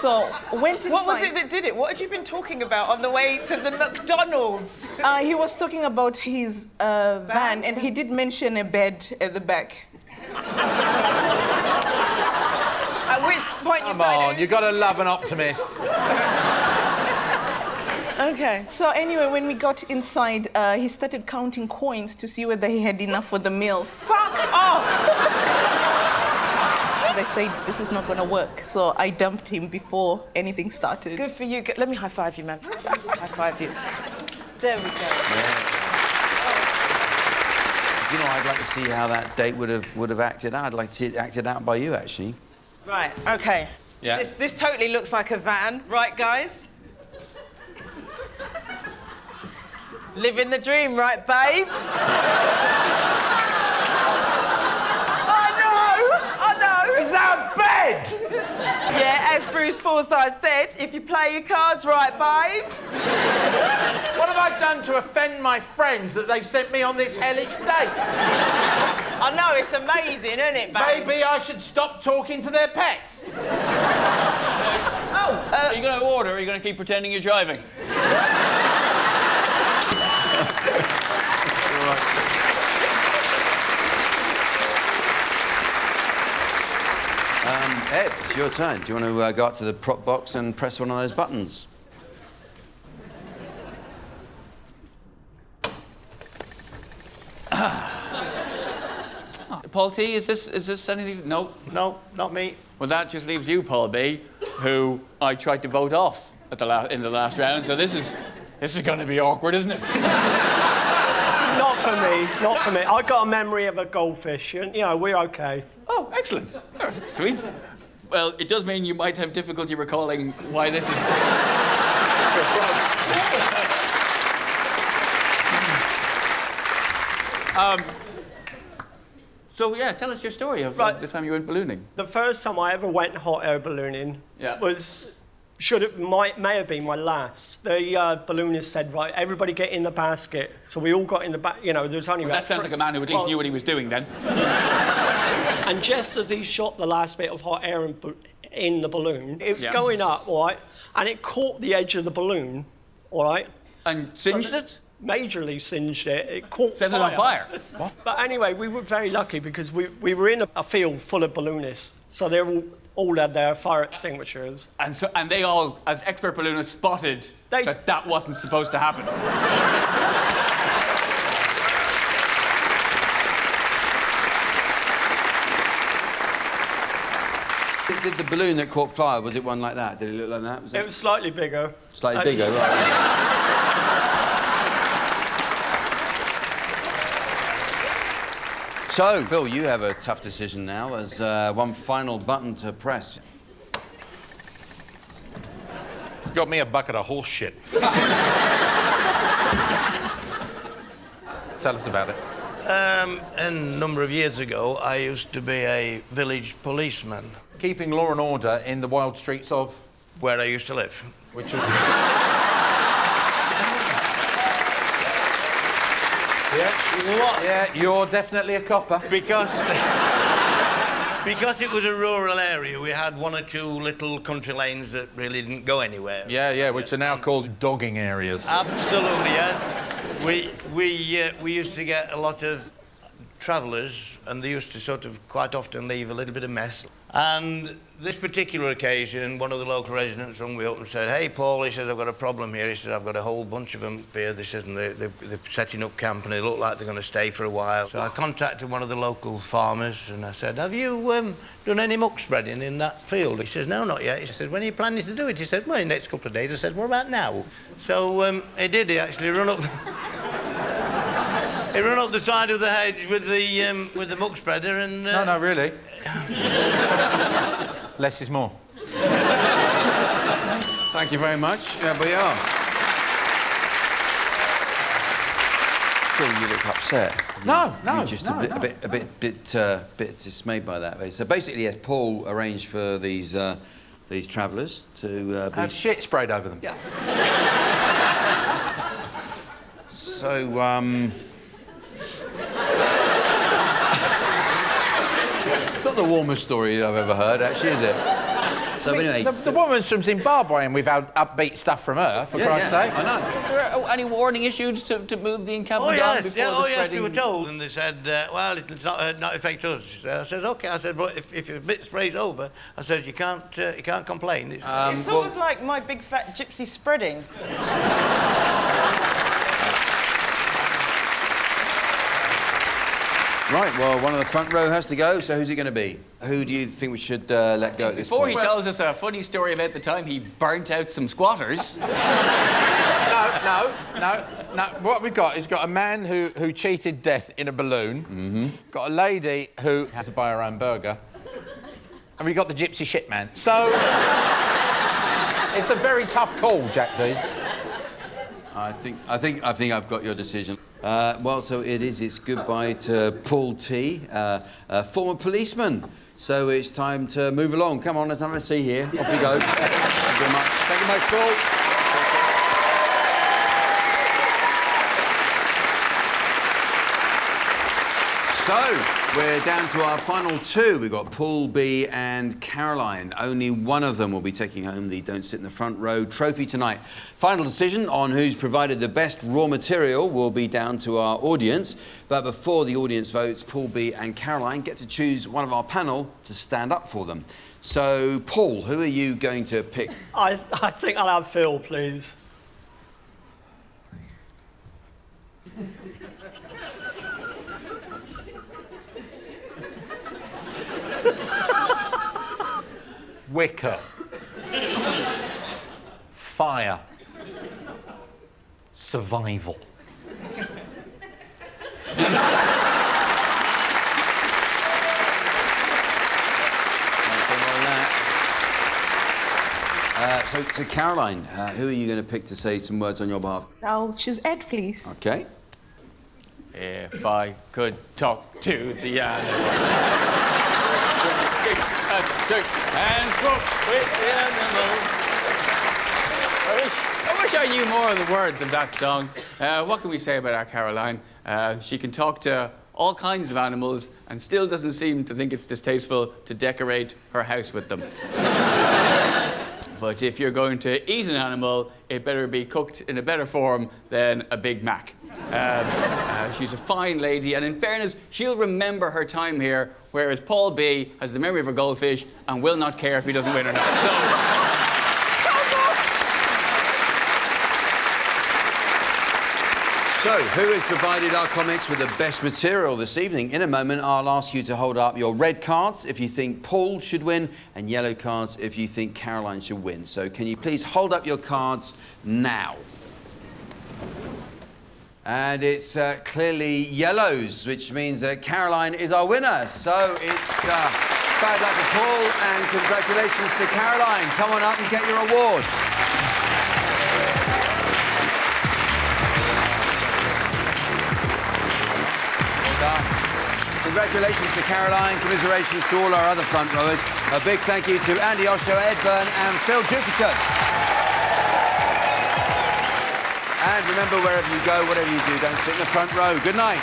So went inside. What was it that did it? What had you been talking about on the way to the McDonald's? He was talking about his van, and he did mention a bed at the back. At which point you started... Come on, you got to love an optimist. Okay. So anyway, when we got inside, he started counting coins to see whether he had enough for the meal. Fuck off! They said, this is not going to work, so I dumped him before anything started. Good for you. Let me high-five you, man. Just high-five you. There we go. Yeah. Do you know, I'd like to see how that date would have acted out. I'd like to see it acted out by you, actually. Right, OK. Yeah. This totally looks like a van. Right, guys? Living the dream, right, babes? I know! Is that a bed? Yeah, as Bruce Forsyth said, if you play your cards right, babes. What have I done to offend my friends that they've sent me on this hellish date? I know, it's amazing, isn't it, babe? Maybe I should stop talking to their pets. Are you going to order, or are you going to keep pretending you're driving? Ed, it's your turn. Do you want to go up to the prop box and press one of those buttons? Paul T, is this anything? No? No, not me. Well, that just leaves you, Paul B, who I tried to vote off at in the last round, so this is going to be awkward, isn't it? Not for me, not for me. I got a memory of a goldfish, and, you know, we're OK. Oh, excellent. Sweet. Well, it does mean you might have difficulty recalling why this is... So, yeah, tell us your story of the time you went ballooning. The first time I ever went hot air ballooning was... may have been my last. The balloonist said, right, everybody get in the basket. So we all got in the back, you know, there's only... Well, that sounds like a man who at least knew what he was doing, then. And just as he shot the last bit of hot air in the balloon, it was going up, all right, and it caught the edge of the balloon, all right? And singed it? Majorly singed it. It caught Set it on fire. What? But anyway, we were very lucky because we were in a field full of balloonists, so they all had their fire extinguishers. And they all, as expert balloonists, spotted that wasn't supposed to happen. Did the balloon that caught fire, was it one like that? Did it look like that? It was slightly bigger. Slightly bigger, right. So, Phil, you have a tough decision now. There's one final button to press. Got me a bucket of horse shit. Tell us about it. A number of years ago, I used to be a village policeman. Keeping law and order in the wild streets of... Where I used to live. Which... Yeah, you're definitely a copper. Because it was a rural area, we had one or two little country lanes that really didn't go anywhere. Yeah, which are now called dogging areas. Absolutely, yeah. We used to get a lot of travellers, and they used to sort of quite often leave a little bit of mess. And this particular occasion, one of the local residents rang me up and said, "Hey, Paul," he said, "I've got a problem here." He said, "I've got a whole bunch of them here." They said, and they're setting up camp, and they look like they're going to stay for a while. So I contacted one of the local farmers, and I said, "Have you done any muck spreading in that field?" He says, "No, not yet." He said, "When are you planning to do it?" He said, "Well, in the next couple of days." I said, "What about now?" So he did. He actually run up... He ran up the side of the hedge with the muck spreader and... No, really. Less is more. Thank you very much. Here we are. Phil, you look upset. No. You're just a bit dismayed by that. So basically, yes, Paul arranged for these travellers to have shit sprayed over them. Yeah. So it's not the warmest story I've ever heard, actually, is it? So anyway... The woman's from Zimbabwe and we've had upbeat stuff from her, for Christ's sake. I know. Is there any warning issued to move the encampment Oh, on yes, before the yes, spreading? we were told. And they said, well, it'll not affect us. I says, OK. I said, but if your bit spray's over, I says, you can't complain. It's sort of like my big fat gypsy spreading. Right, well, one of the front row has to go, so who's it going to be? Who do you think we should let go at this Before point? he tells us a funny story about the time he burnt out some squatters... No. What we've got is got a man who cheated death in a balloon, got a lady who had to buy her own burger, and we've got the gypsy shit man. So... it's a very tough call, Jack D. I think I've got your decision. Well, so it is. It's goodbye to Paul T, former policeman. So it's time to move along. Come on, let's have a see here. Off we go. Thank you very much. Thank you much, Paul. So, we're down to our final two. We've got Paul B and Caroline. Only one of them will be taking home the Don't Sit in the Front Row trophy tonight. Final decision on who's provided the best raw material will be down to our audience. But before the audience votes, Paul B and Caroline get to choose one of our panel to stand up for them. So, Paul, who are you going to pick? I think I'll have Phil, please. Wicker. Fire. Survival. So, Caroline, who are you going to pick to say some words on your behalf? I'll choose Ed, please. OK. If I could talk to the animals. And walk with the animals. I wish I knew more of the words of that song. What can we say about our Caroline? She can talk to all kinds of animals and still doesn't seem to think it's distasteful to decorate her house with them. But if you're going to eat an animal, it better be cooked in a better form than a Big Mac. She's a fine lady, and in fairness, she'll remember her time here, whereas Paul B has the memory of a goldfish and will not care if he doesn't win or not. So, who has provided our comics with the best material this evening? In a moment, I'll ask you to hold up your red cards if you think Paul should win, and yellow cards if you think Caroline should win. So, can you please hold up your cards now? And it's clearly yellows, which means that Caroline is our winner. So, it's bad luck to Paul, and congratulations to Caroline. Come on up and get your award. Congratulations to Caroline, commiserations to all our other front rowers. A big thank you to Andy Osho, Ed Byrne and Phil Dukitus. And remember, wherever you go, whatever you do, don't sit in the front row. Good night.